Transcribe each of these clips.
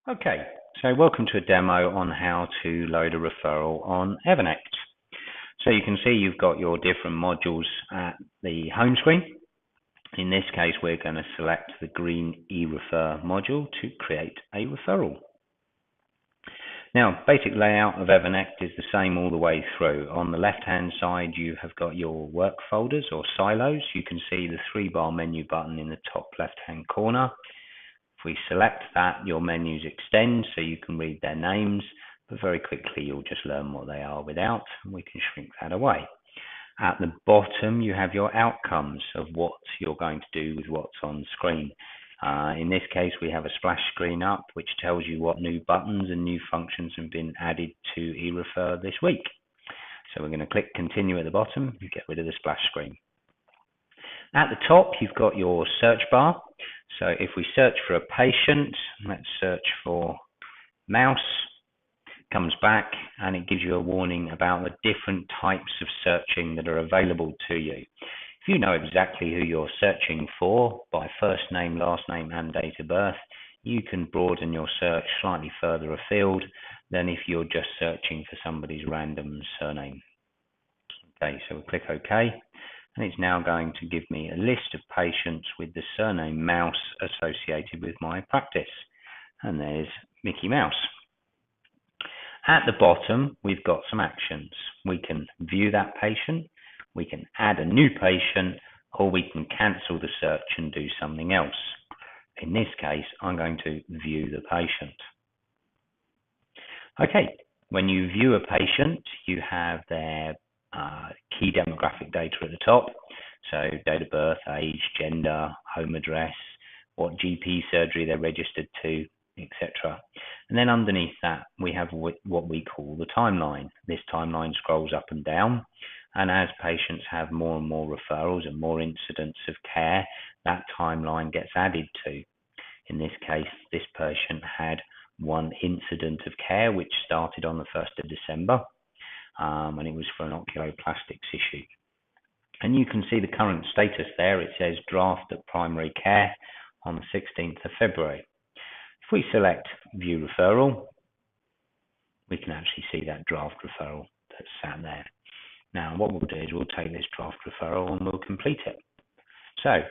Okay, so welcome to a demo on how to load a referral on Evernext. So you can see you've got your different modules at the home screen. In this case, we're going to select the green eRefer module to create a referral. Now, basic layout of Evernext is the same all the way through. On the left-hand side, you have got your work folders or silos. You can see the 3-bar menu button in the top left-hand corner. If we select that, your menus extend so you can read their names, but very quickly you'll just learn what they are without, and we can shrink that away. At the bottom, you have your outcomes of what you're going to do with what's on screen. In this case, we have a splash screen up, which tells you what new buttons and new functions have been added to eRefer this week. So we're going to click continue at the bottom and get rid of the splash screen. At the top, you've got your search bar. So if we search for a patient, let's search for mouse, comes back and it gives you a warning about the different types of searching that are available to you. If you know exactly who you're searching for by first name, last name and date of birth, you can broaden your search slightly further afield than if you're just searching for somebody's random surname. Okay, so we'll click OK. And it's now going to give me a list of patients with the surname Mouse associated with my practice. And there's Mickey Mouse. At the bottom, we've got some actions. We can view that patient, we can add a new patient, or we can cancel the search and do something else. In this case, I'm going to view the patient. Okay, when you view a patient, you have their key demographic data at the top, so date of birth, age, gender, home address, what GP surgery they're registered to, etc. And then underneath that, we have what we call the timeline. This timeline scrolls up and down, and as patients have more and more referrals and more incidents of care, that timeline gets added to. In this case, this patient had one incident of care which started on the 1st of December. And it was for an oculoplastics issue. And you can see the current status there. It says draft at primary care on the 16th of February. If we select view referral, we can actually see that draft referral that's sat there. Now what we'll do is we'll take this draft referral and we'll complete it. So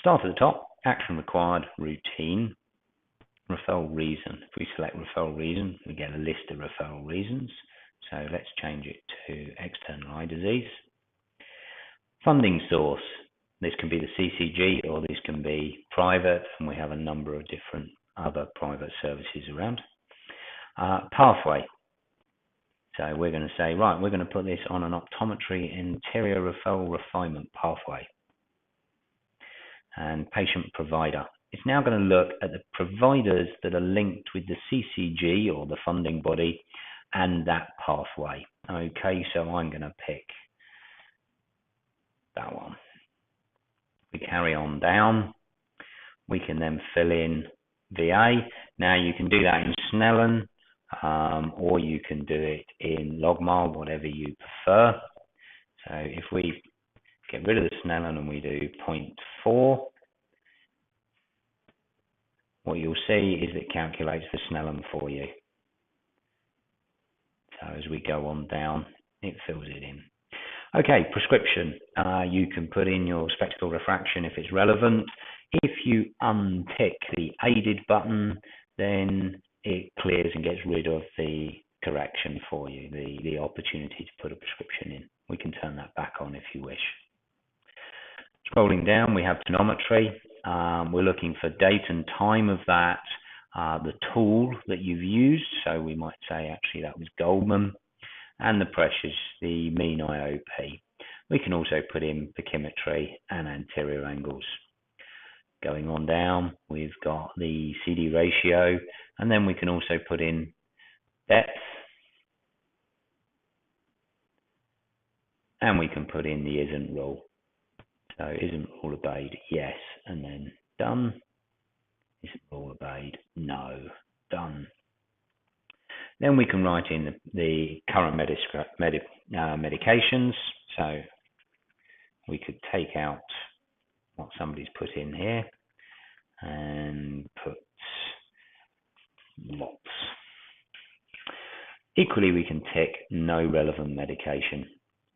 start at the top, action required, routine, referral reason. If we select referral reason, we get a list of referral reasons. So let's change it to external eye disease. Funding source. This can be the CCG or this can be private, and we have a number of different other private services around. Pathway. So we're going to say, right, we're going to put this on an optometry anterior referral refinement pathway. And patient provider. It's now going to look at the providers that are linked with the CCG or the funding body and that pathway. Okay, so I'm going to pick that one. We carry on down. We can then fill in VA. Now you can do that in Snellen, or you can do it in Logmar, whatever you prefer. So if we get rid of the Snellen and we do 0.4, what you'll see is it calculates the Snellen for you. So as we go on down, it fills it in. Okay, prescription. You can put in your spectacle refraction if it's relevant. If you untick the aided button, then it clears and gets rid of the correction for you, the opportunity to put a prescription in. We can turn that back on if you wish. Scrolling down, we have tonometry. We're looking for date and time of that. The tool that you've used, so we might say actually that was Goldman, and the pressures, the mean IOP. We can also put in pachymetry and anterior angles. Going on down, we've got the CD ratio, and then we can also put in depth, and we can put in the isn't rule. So isn't rule obeyed? Yes, and then done. Isn't rule obeyed? No. Done. Then we can write in the current medications. So we could take out what somebody's put in here and put lots. Equally, we can tick no relevant medication.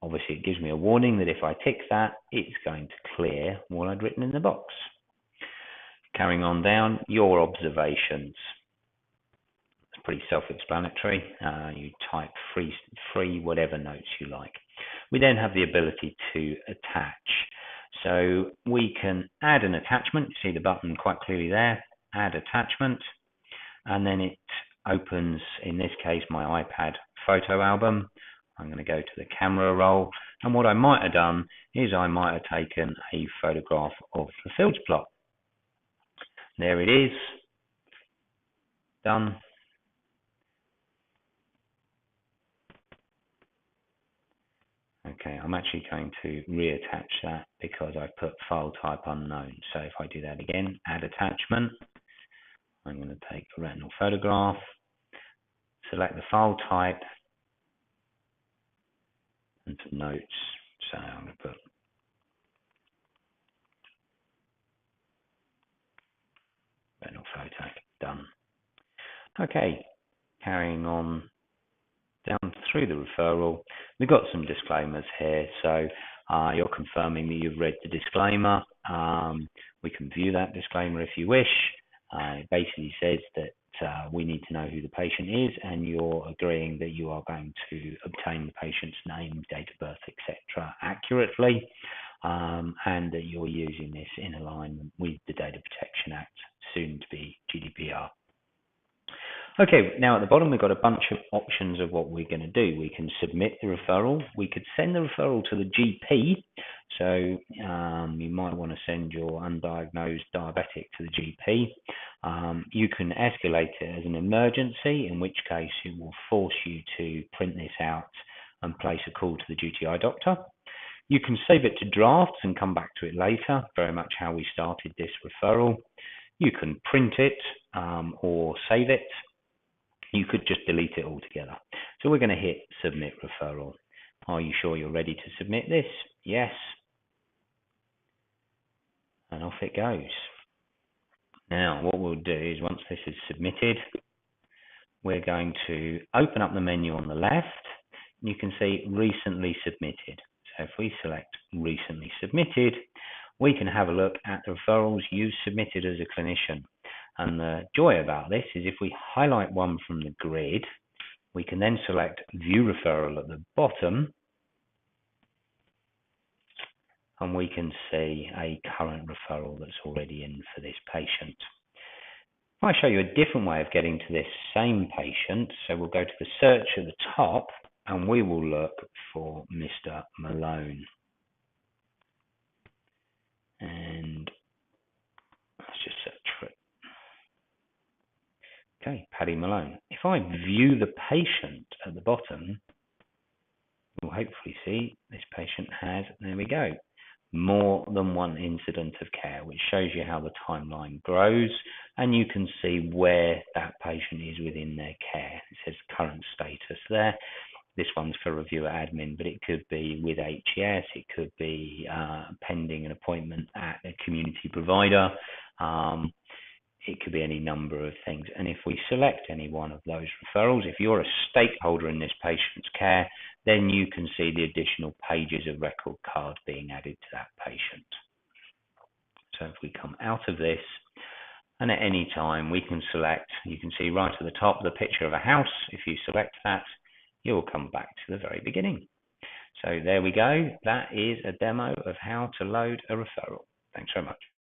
Obviously, it gives me a warning that if I tick that, it's going to clear what I'd written in the box. Carrying on down, your observations. It's pretty self-explanatory. You type free whatever notes you like. We then have the ability to attach. So we can add an attachment. You see the button quite clearly there, add attachment, and then it opens, in this case, my iPad photo album. I'm going to go to the camera roll, and what I might have done is I might have taken a photograph of the fields plot. There it is, done. Okay, I'm actually going to reattach that because I put file type unknown. So if I do that again, add attachment, I'm going to take a retinal photograph, select the file type, and some notes. So I'm going to put retinal photo, done. Okay, carrying on down through the referral, we've got some disclaimers here. So you're confirming that you've read the disclaimer. We can view that disclaimer if you wish. It basically says that we need to know who the patient is, and you're agreeing that you are going to obtain the patient's name, date of birth, etc. accurately, and that you're using this in alignment with the Data Protection Act, soon to be GDPR. Okay, now at the bottom we've got a bunch of options of what we're going to do. We can submit the referral. We could send the referral to the GP. So you might want to send your undiagnosed diabetic to the GP. You can escalate it as an emergency, in which case it will force you to print this out and place a call to the duty eye doctor. You can save it to drafts and come back to it later, very much how we started this referral. You can print it or save it. You could just delete it altogether. So we're going to hit submit referral. Are you sure you're ready to submit this? Yes. And off it goes. Now what we'll do is once this is submitted, we're going to open up the menu on the left. You can see recently submitted. So if we select recently submitted, we can have a look at the referrals you've submitted as a clinician. And the joy about this is if we highlight one from the grid, we can then select view referral at the bottom, and we can see a current referral that's already in for this patient. If I show you a different way of getting to this same patient, so we'll go to the search at the top and we will look for Mr. Malone. And let's just search for it. Okay, Paddy Malone. If I view the patient at the bottom, we'll hopefully see this patient has, there we go, more than one incident of care, which shows you how the timeline grows, and you can see where that patient is within their care. It says current status there. This one's for reviewer admin, but it could be with HES, it could be pending an appointment at a community provider. It could be any number of things. And if we select any one of those referrals, if you're a stakeholder in this patient's care, then you can see the additional pages of record card being added to that patient. So if we come out of this, and at any time we can select, you can see right at the top the picture of a house. If you select that, you'll come back to the very beginning. So there we go. That is a demo of how to load a referral. Thanks very much.